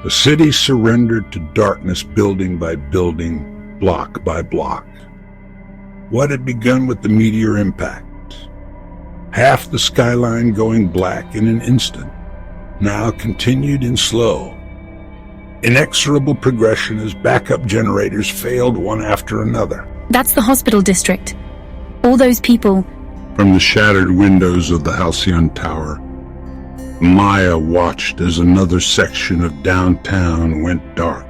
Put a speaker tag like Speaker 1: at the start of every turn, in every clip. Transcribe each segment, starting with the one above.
Speaker 1: The city surrendered to darkness building by building, block by block. What had begun with the meteor impact, half the skyline going black in an instant, now continued in slow, inexorable progression as backup generators failed one after another.
Speaker 2: That's the hospital district. All those people.
Speaker 1: From the shattered windows of the Halcyon Tower, Maya watched as another section of downtown went dark,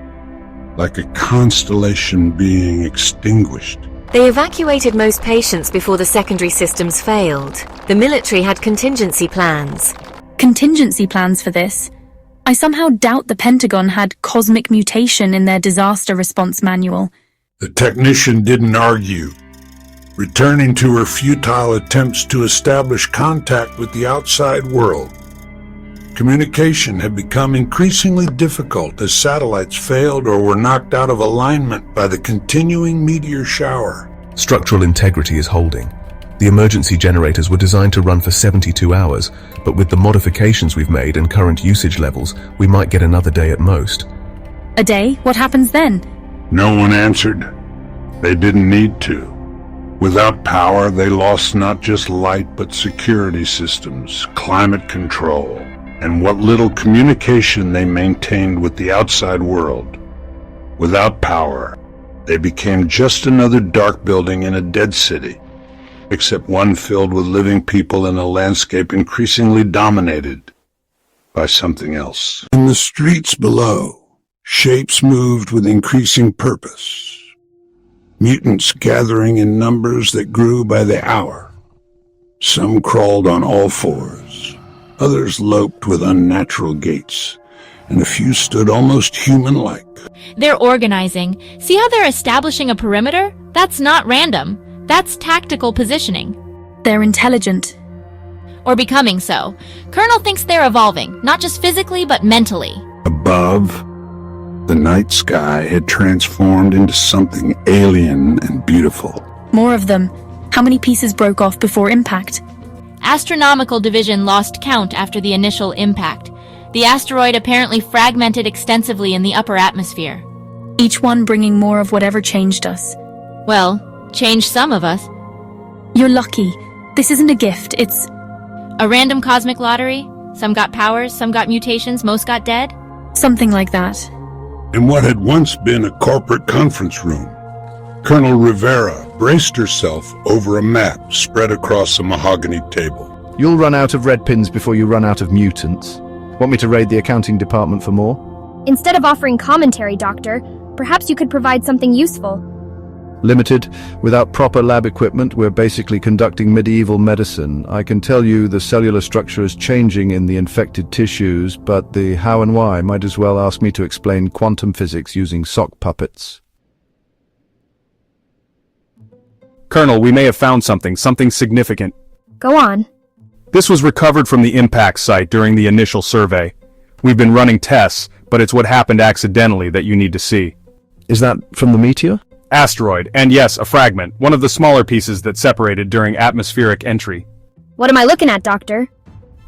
Speaker 1: like a constellation being extinguished.
Speaker 3: They evacuated most patients before the secondary systems failed. The military had contingency plans.
Speaker 2: Contingency plans for this? I somehow doubt the Pentagon had cosmic mutation in their disaster response manual.
Speaker 1: The technician didn't argue, returning to her futile attempts to establish contact with the outside world. Communication had become increasingly difficult as satellites failed or were knocked out of alignment by the continuing meteor shower.
Speaker 4: Structural integrity is holding. The emergency generators were designed to run for 72 hours, but with the modifications we've made and current usage levels, we might get another day at most.
Speaker 2: A day? What happens then?
Speaker 1: No one answered. They didn't need to. Without power, they lost not just light but security systems, climate control, and what little communication they maintained with the outside world. Without power, they became just another dark building in a dead city, except one filled with living people in a landscape increasingly dominated by something else. In the streets below, shapes moved with increasing purpose. Mutants gathering in numbers that grew by the hour. Some crawled on all fours. Others loped with unnatural gaits, and a few stood almost human-like.
Speaker 5: They're organizing. See how they're establishing a perimeter? That's not random. That's tactical positioning.
Speaker 2: They're intelligent.
Speaker 5: Or becoming so. Colonel thinks they're evolving, not just physically, but mentally.
Speaker 1: Above, the night sky had transformed into something alien and beautiful.
Speaker 2: More of them. How many pieces broke off before impact?
Speaker 5: Astronomical division lost count after the initial impact. The asteroid apparently fragmented extensively in the upper atmosphere.
Speaker 2: Each one bringing more of whatever changed us.
Speaker 5: Well, changed some of us.
Speaker 2: You're lucky. This isn't a gift, it's...
Speaker 5: A random cosmic lottery? Some got powers, some got mutations, most got dead?
Speaker 2: Something like that.
Speaker 1: In what had once been a corporate conference room, Colonel Rivera braced herself over a map spread across a mahogany table.
Speaker 6: You'll run out of red pins before you run out of mutants. Want me to raid the accounting department for more?
Speaker 7: Instead of offering commentary, Doctor, perhaps you could provide something useful.
Speaker 6: Limited. Without proper lab equipment, we're basically conducting medieval medicine. I can tell you the cellular structure is changing in the infected tissues, but the how and why might as well ask me to explain quantum physics using sock puppets.
Speaker 8: Colonel, we may have found something significant.
Speaker 7: Go on.
Speaker 8: This was recovered from the impact site during the initial survey. We've been running tests, but it's what happened accidentally that you need to see.
Speaker 6: Is that from the meteor?
Speaker 8: Asteroid, and yes, a fragment, one of the smaller pieces that separated during atmospheric entry.
Speaker 7: What am I looking at, Doctor?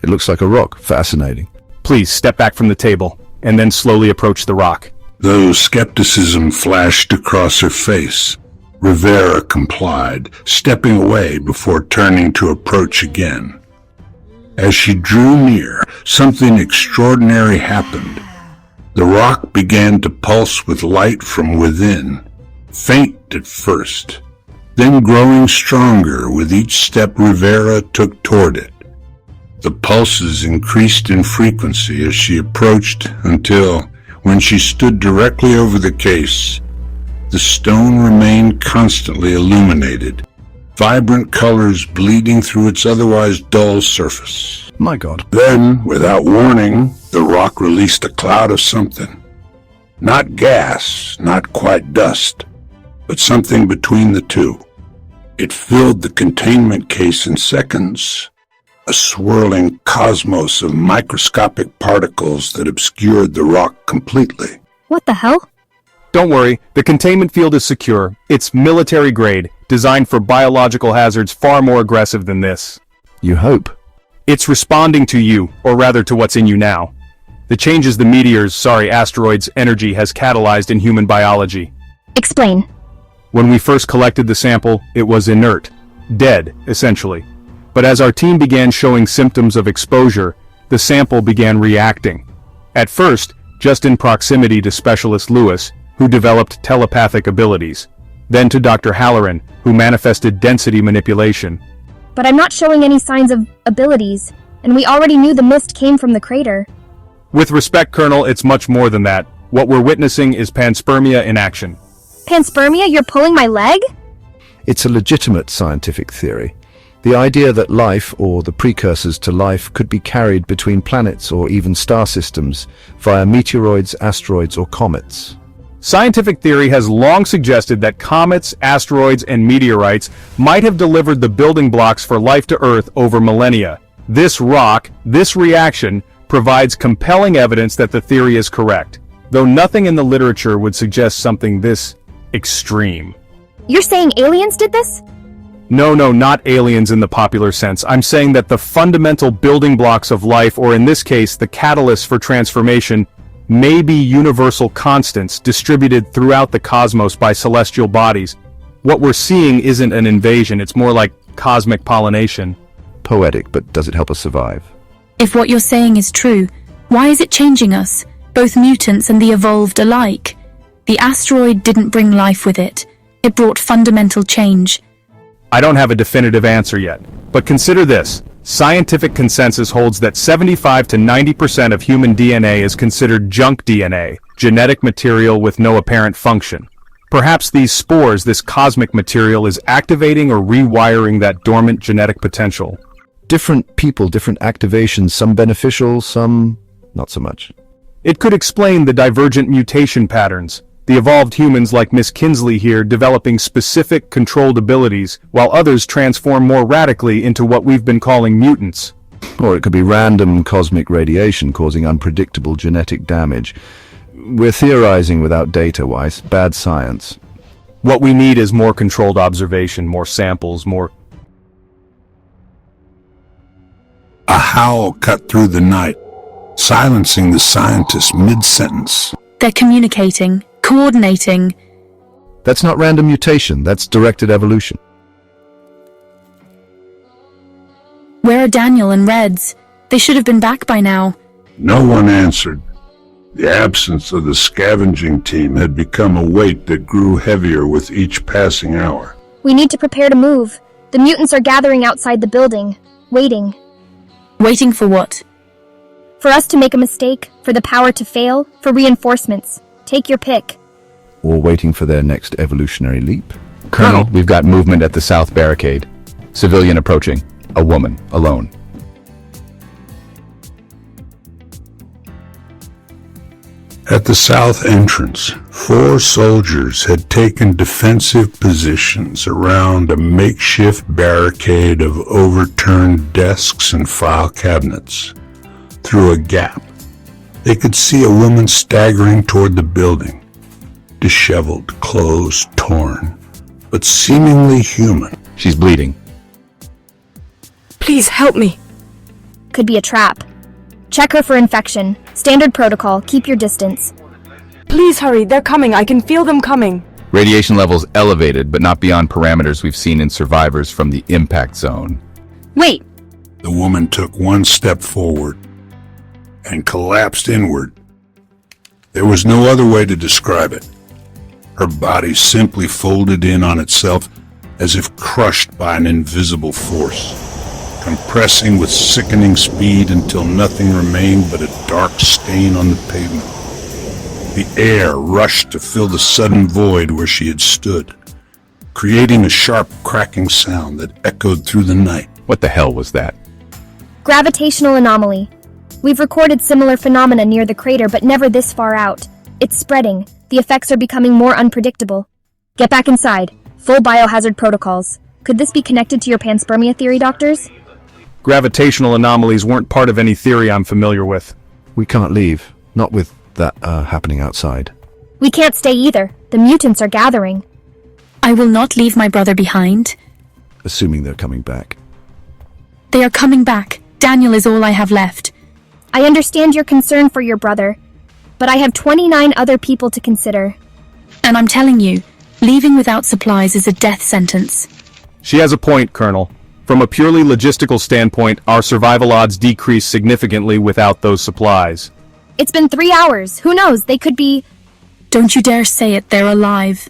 Speaker 6: It looks like a rock. Fascinating.
Speaker 8: Please step back from the table, and then slowly approach the rock.
Speaker 1: Though skepticism flashed across her face, Rivera complied, stepping away before turning to approach again. As she drew near, something extraordinary happened. The rock began to pulse with light from within, faint at first, then growing stronger with each step Rivera took toward it. The pulses increased in frequency as she approached until, when she stood directly over the case, the stone remained constantly illuminated, vibrant colors bleeding through its otherwise dull surface.
Speaker 6: My God.
Speaker 1: Then, without warning, the rock released a cloud of something. Not gas, not quite dust, but something between the two. It filled the containment case in seconds, a swirling cosmos of microscopic particles that obscured the rock completely.
Speaker 7: What the hell?
Speaker 8: Don't worry, the containment field is secure. It's military grade, designed for biological hazards far more aggressive than this.
Speaker 6: You hope.
Speaker 8: It's responding to you, or rather to what's in you now. The changes the asteroid's energy has catalyzed in human biology.
Speaker 7: Explain.
Speaker 8: When we first collected the sample, it was inert, dead, essentially. But as our team began showing symptoms of exposure, the sample began reacting. At first, just in proximity to Specialist Lewis, who developed telepathic abilities. Then to Dr. Halloran, who manifested density manipulation.
Speaker 7: But I'm not showing any signs of abilities, and we already knew the mist came from the crater.
Speaker 8: With respect, Colonel, it's much more than that. What we're witnessing is panspermia in action.
Speaker 7: Panspermia? You're pulling my leg?
Speaker 6: It's a legitimate scientific theory. The idea that life, or the precursors to life, could be carried between planets or even star systems via meteoroids, asteroids, or comets.
Speaker 8: Scientific theory has long suggested that comets, asteroids, and meteorites might have delivered the building blocks for life to Earth over millennia. This reaction, provides compelling evidence that the theory is correct, though nothing in the literature would suggest something this extreme.
Speaker 7: You're saying aliens did this?
Speaker 8: No, not aliens in the popular sense. I'm saying that the fundamental building blocks of life, or in this case, the catalysts for transformation, may be universal constants distributed throughout the cosmos by celestial bodies. What we're seeing isn't an invasion, it's more like cosmic pollination.
Speaker 6: Poetic, but does it help us survive?
Speaker 2: If what you're saying is true, why is it changing us, both mutants and the evolved alike? The asteroid didn't bring life with it. It brought fundamental change.
Speaker 8: I don't have a definitive answer yet, but consider this. Scientific consensus holds that 75 to 90% of human DNA is considered junk DNA, genetic material with no apparent function. Perhaps these spores, this cosmic material, is activating or rewiring that dormant genetic potential.
Speaker 6: Different people, different activations, some beneficial, some not so much.
Speaker 8: It could explain the divergent mutation patterns, the evolved humans like Miss Kinsley here developing specific controlled abilities, while others transform more radically into what we've been calling mutants.
Speaker 6: Or it could be random cosmic radiation causing unpredictable genetic damage. We're theorizing without data, Weiss. Bad science.
Speaker 8: What we need is more controlled observation, more samples, more...
Speaker 1: A howl cut through the night, silencing the scientists mid-sentence.
Speaker 2: They're communicating, coordinating.
Speaker 6: That's not random mutation, that's directed evolution.
Speaker 2: Where are Daniel and Reds? They should have been back by now.
Speaker 1: No one answered. The absence of the scavenging team had become a weight that grew heavier with each passing hour.
Speaker 7: We need to prepare to move. The mutants are gathering outside the building, waiting.
Speaker 2: Waiting for what?
Speaker 7: For us to make a mistake, for the power to fail, for reinforcements. Take your pick.
Speaker 6: Or waiting for their next evolutionary leap.
Speaker 9: Colonel, we've got movement at the south barricade. Civilian approaching. A woman, alone.
Speaker 1: At the south entrance, 4 soldiers had taken defensive positions around a makeshift barricade of overturned desks and file cabinets. Through a gap, they could see a woman staggering toward the building, disheveled, clothes torn, but seemingly human.
Speaker 9: She's bleeding.
Speaker 10: Please help me.
Speaker 7: Could be a trap. Check her for infection. Standard protocol, keep your distance.
Speaker 10: Please hurry, they're coming, I can feel them coming.
Speaker 9: Radiation levels elevated, but not beyond parameters we've seen in survivors from the impact zone.
Speaker 10: Wait!
Speaker 1: The woman took one step forward and collapsed inward. There was no other way to describe it. Her body simply folded in on itself as if crushed by an invisible force, compressing with sickening speed until nothing remained but a dark stain on the pavement. The air rushed to fill the sudden void where she had stood, creating a sharp cracking sound that echoed through the night.
Speaker 9: What the hell was that?
Speaker 7: Gravitational anomaly. We've recorded similar phenomena near the crater, but never this far out. It's spreading. The effects are becoming more unpredictable. Get back inside. Full biohazard protocols. Could this be connected to your panspermia theory, doctors?
Speaker 8: Gravitational anomalies weren't part of any theory I'm familiar with.
Speaker 6: We can't leave. Not with that happening outside.
Speaker 7: We can't stay either. The mutants are gathering.
Speaker 2: I will not leave my brother behind.
Speaker 6: Assuming they're coming back.
Speaker 2: They are coming back. Daniel is all I have left.
Speaker 7: I understand your concern for your brother, but I have 29 other people to consider.
Speaker 2: And I'm telling you, leaving without supplies is a death sentence.
Speaker 8: She has a point, Colonel. From a purely logistical standpoint, our survival odds decrease significantly without those supplies.
Speaker 7: It's been 3 hours. Who knows? They could be...
Speaker 2: Don't you dare say it, they're alive.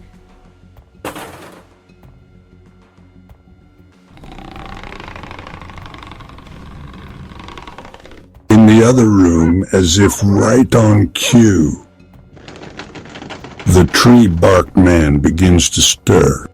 Speaker 1: In the other room, as if right on cue, the tree bark man begins to stir.